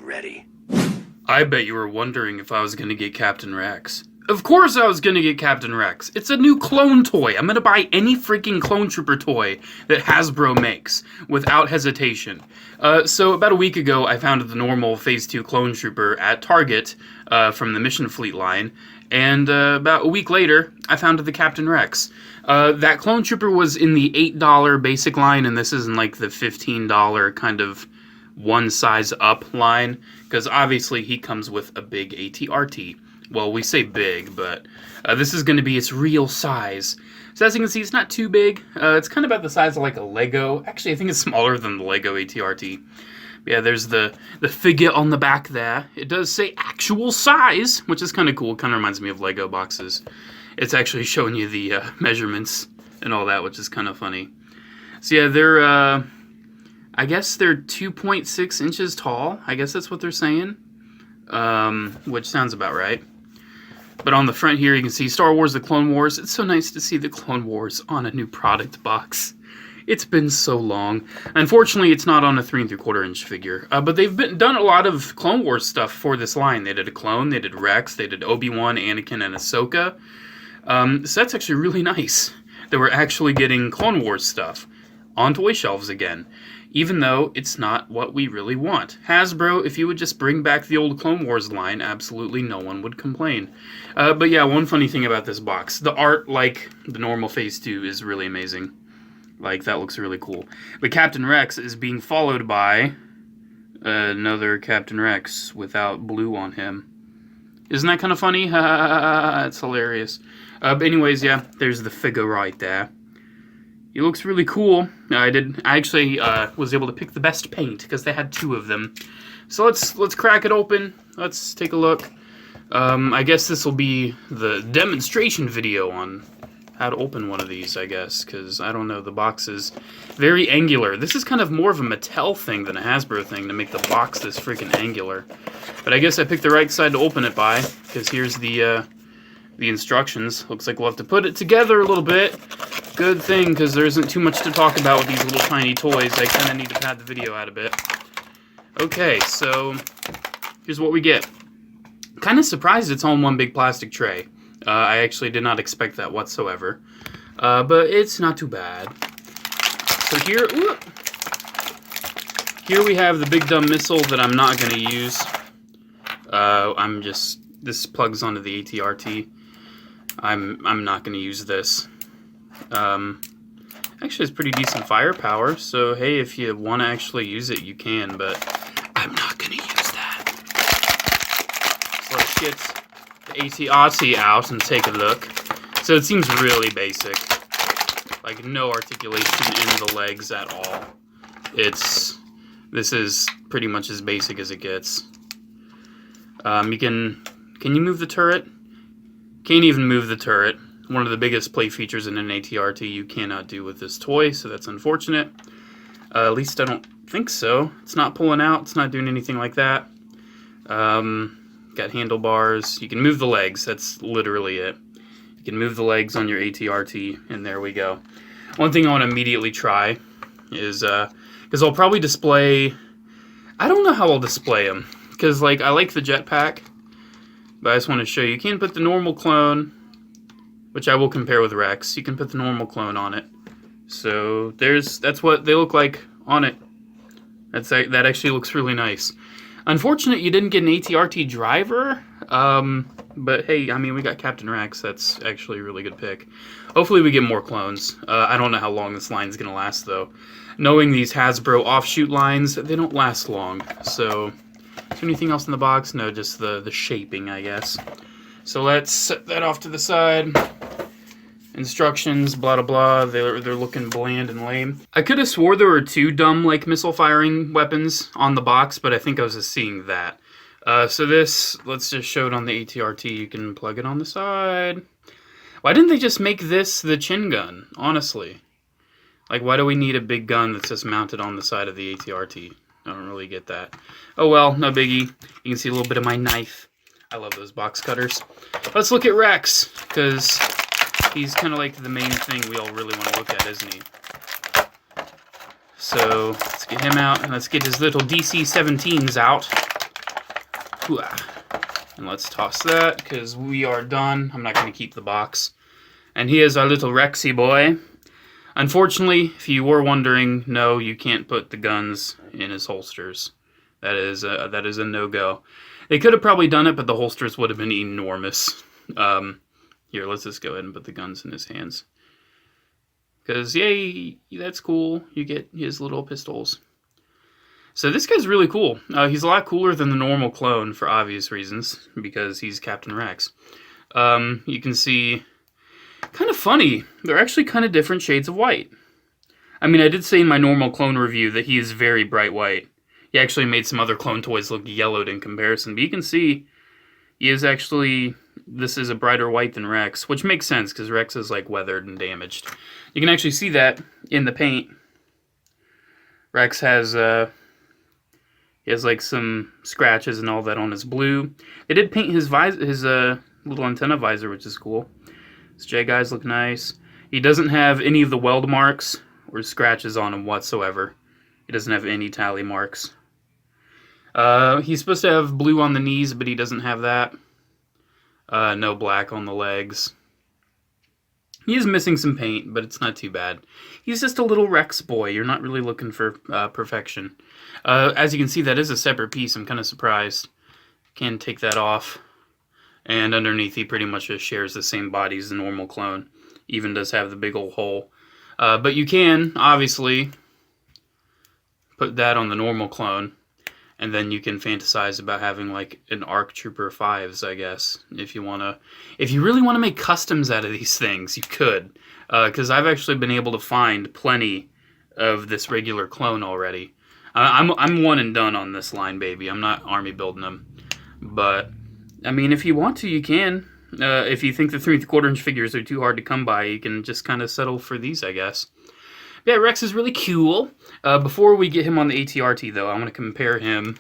ready. I bet you were wondering if I was going to get Captain Rex. Of course I was going to get Captain Rex. It's a new clone toy. I'm going to buy any freaking Clone Trooper toy that Hasbro makes without hesitation. So about a week ago, I found the normal Phase 2 Clone Trooper at Target from the Mission Fleet line. And about a week later, I found the Captain Rex. That Clone Trooper was in the $8 basic line, and this is in like the $15 kind of one size up line. Because obviously he comes with a big ATRT. Well, we say big, but this is going to be its real size. So as you can see, it's not too big. It's kind of about the size of like a Lego. Actually, I think it's smaller than the Lego ATRT. Yeah, there's the figure on the back there. It does say actual size, which is kind of cool. It kind of reminds me of Lego boxes. It's actually showing you the measurements and all that, which is kind of funny. So yeah, they're, I guess they're 2.6 inches tall. I guess that's what they're saying, which sounds about right. But on the front here, you can see Star Wars: The Clone Wars. It's so nice to see The Clone Wars on a new product box. It's been so long. Unfortunately, it's not on a 3 3/4 inch figure. But they've done a lot of Clone Wars stuff for this line. They did a clone, they did Rex, they did Obi-Wan, Anakin, and Ahsoka. So that's actually really nice that we're actually getting Clone Wars stuff on toy shelves again. Even though it's not what we really want. Hasbro, if you would just bring back the old Clone Wars line, absolutely no one would complain. But yeah, one funny thing about this box, the art, like the normal Phase 2, is really amazing. Like, that looks really cool. But Captain Rex is being followed by another Captain Rex without blue on him. Isn't that kind of funny? It's hilarious. But anyways, yeah, there's the figure right there. He looks really cool. I actually was able to pick the best paint because they had 2 of them. So let's crack it open. Let's take a look. I guess this will be the demonstration video on how to open one of these, I guess, because I don't know, the box is very angular. This is kind of more of a Mattel thing than a Hasbro thing to make the box this freaking angular. But I guess I picked the right side to open it by, because here's the instructions. Looks like we'll have to put it together a little bit. Good thing, because there isn't too much to talk about with these little tiny toys. I kind of need to pad the video out a bit. Okay, so here's what we get. Kind of surprised it's all in one big plastic tray. I actually did not expect that whatsoever. But it's not too bad. So here we have the big dumb missile that I'm not going to use. This plugs onto the ATRT. I'm not going to use this. Actually, it's pretty decent firepower, so hey, if you want to actually use it, you can, but I'm not going to use that. So let's get the ATRT out and take a look. So it seems really basic. Like, no articulation in the legs at all. This is pretty much as basic as it gets. Can you move the turret? Can't even move the turret. One of the biggest play features in an ATRT you cannot do with this toy, so that's unfortunate. At least I don't think so. It's not pulling out, it's not doing anything like that. Got handlebars. You can move the legs, that's literally it. You can move the legs on your ATRT, and there we go. One thing I want to immediately try is, because I'll probably display, I don't know how I'll display them, because like I like the jetpack, but I just want to show you. You can put the normal clone, which I will compare with Rex. You can put the normal clone on it. So that's what they look like on it. That actually looks really nice. Unfortunate you didn't get an ATRT driver, but hey, I mean, we got Captain Rex. That's actually a really good pick. Hopefully we get more clones. I don't know how long this line's going to last, though. Knowing these Hasbro offshoot lines, they don't last long. So, is there anything else in the box? No, just the shaping, I guess. So let's set that off to the side. Instructions, blah, blah, blah. They're looking bland and lame. I could have swore there were 2 dumb, like, missile firing weapons on the box, but I think I was just seeing that. So let's just show it on the ATRT. You can plug it on the side. Why didn't they just make this the chin gun, honestly? Like, why do we need a big gun that's just mounted on the side of the ATRT? I don't really get that. Oh well, no biggie. You can see a little bit of my knife. I love those box cutters. Let's look at Rex, because he's kind of like the main thing we all really want to look at, isn't he? So let's get him out, and let's get his little DC-17s out. And let's toss that, because we are done. I'm not going to keep the box. And here's our little Rexy boy. Unfortunately, if you were wondering, no, you can't put the guns in his holsters. That is a no-go. They could have probably done it, but the holsters would have been enormous. Here, let's just go ahead and put the guns in his hands. Because, yay, that's cool. You get his little pistols. So this guy's really cool. He's a lot cooler than the normal clone for obvious reasons, because he's Captain Rex. You can see, kind of funny, they're actually kind of different shades of white. I mean, I did say in my normal clone review that he is very bright white. He actually made some other clone toys look yellowed in comparison, but you can see he is actually, this is a brighter white than Rex, which makes sense because Rex is like weathered and damaged. You can actually see that in the paint. Rex has he has like some scratches and all that on his blue. They did paint his little antenna visor, which is cool. His J guys look nice. He doesn't have any of the weld marks or scratches on him whatsoever. He doesn't have any tally marks. He's supposed to have blue on the knees, but he doesn't have that. No black on the legs. He is missing some paint, but it's not too bad. He's just a little Rex boy. You're not really looking for perfection. As you can see, that is a separate piece. I'm kind of surprised. Can take that off. And underneath, he pretty much just shares the same body as the normal clone. Even does have the big old hole. But you can, obviously, put that on the normal clone. And then you can fantasize about having like an ARC Trooper 5s, I guess. If you really want to make customs out of these things, you could. Because I've actually been able to find plenty of this regular clone already. I'm one and done on this line, baby. I'm not army building them. But, I mean, if you want to, you can. If you think the 3 1/4 inch figures are too hard to come by, you can just kind of settle for these, I guess. Yeah, Rex is really cool. Before we get him on the ATRT, though, I want to compare him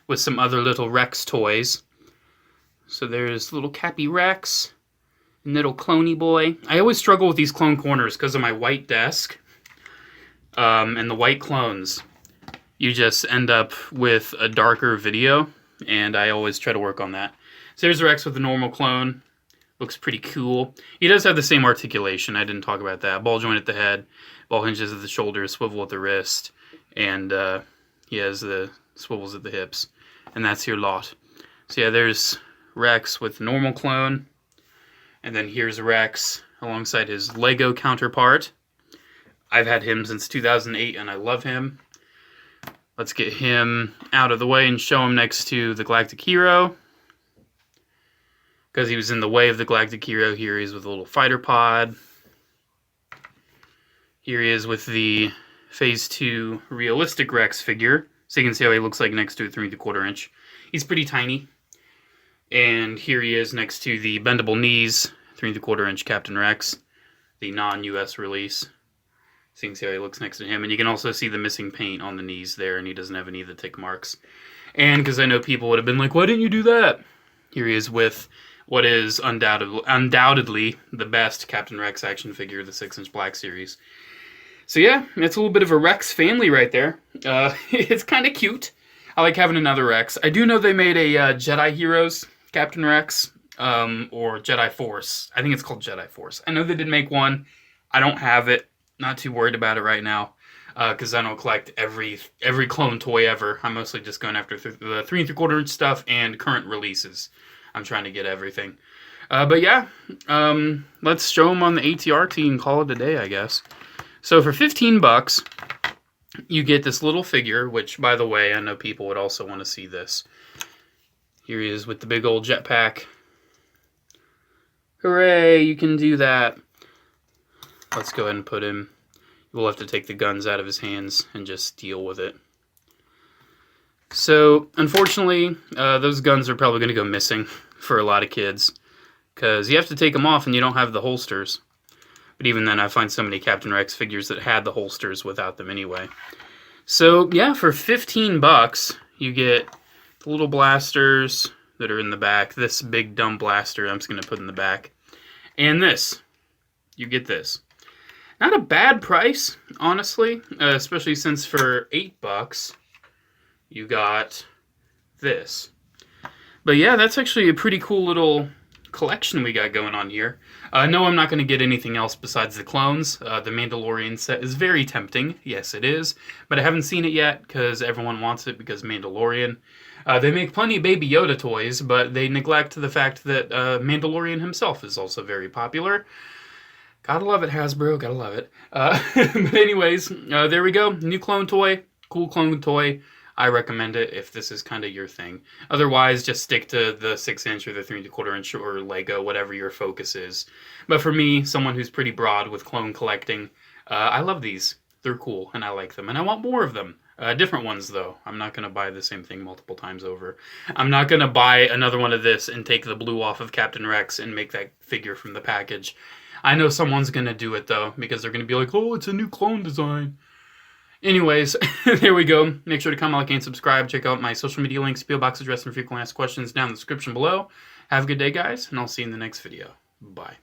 with some other little Rex toys. So there's little Cappy Rex, and little Cloney boy. I always struggle with these clone corners because of my white desk and the white clones. You just end up with a darker video, and I always try to work on that. So there's Rex with the normal clone. Looks pretty cool. He does have the same articulation. I didn't talk about that. Ball joint at the head, ball hinges at the shoulders, swivel at the wrist, and he has the swivels at the hips. And that's your lot. So yeah, there's Rex with the normal clone. And then here's Rex alongside his Lego counterpart. I've had him since 2008, and I love him. Let's get him out of the way and show him next to the Galactic Hero. Because he was in the way of the Galactic Hero. Here he is with a little fighter pod. Here he is with the Phase 2 realistic Rex figure. So you can see how he looks like next to a 3 1/4 inch. He's pretty tiny. And here he is next to the bendable knees 3 1/4 inch Captain Rex. The non-US release. So you can see how he looks next to him. And you can also see the missing paint on the knees there. And he doesn't have any of the tick marks. And because I know people would have been like, why didn't you do that? Here he is with what is undoubtedly the best Captain Rex action figure, the 6-inch Black Series. So yeah, it's a little bit of a Rex family right there. It's kind of cute. I like having another Rex. I do know they made a Jedi Heroes Captain Rex, or Jedi Force. I think it's called Jedi Force. I know they did make one. I don't have it. Not too worried about it right now, because I don't collect every clone toy ever. I'm mostly just going after the 3 3/4 inch stuff and current releases. I'm trying to get everything. But yeah, let's show them on the ATRT and call it a day, I guess. So for 15 bucks, you get this little figure, which, by the way, I know people would also want to see this. Here he is with the big old jetpack. Hooray, you can do that. Let's go ahead and put him. We'll have to take the guns out of his hands and just deal with it. So, unfortunately, those guns are probably going to go missing for a lot of kids, because you have to take them off and you don't have the holsters. But even then, I find so many Captain Rex figures that had the holsters without them anyway. So, yeah, for 15 bucks, you get the little blasters that are in the back. This big dumb blaster I'm just going to put in the back. And this. You get this. Not a bad price, honestly, especially since for 8 bucks, you got this. But yeah, that's actually a pretty cool little collection we got going on here. No, I'm not going to get anything else besides the clones. The Mandalorian set is very tempting. Yes, it is. But I haven't seen it yet because everyone wants it because Mandalorian. They make plenty of Baby Yoda toys, but they neglect the fact that Mandalorian himself is also very popular. Gotta love it, Hasbro. Gotta love it. But anyways, there we go. New clone toy. Cool clone toy. I recommend it if this is kind of your thing. Otherwise, just stick to the 6-inch or the 3 1/4 inch or Lego, whatever your focus is. But for me, someone who's pretty broad with clone collecting, I love these. They're cool, and I like them, and I want more of them. Different ones, though. I'm not going to buy the same thing multiple times over. I'm not going to buy another one of this and take the blue off of Captain Rex and make that figure from the package. I know someone's going to do it, though, because they're going to be like, oh, it's a new clone design. Anyways, there we go. Make sure to comment, like, and subscribe. Check out my social media links, PO box address, and frequently asked questions down in the description below. Have a good day, guys, and I'll see you in the next video. Bye.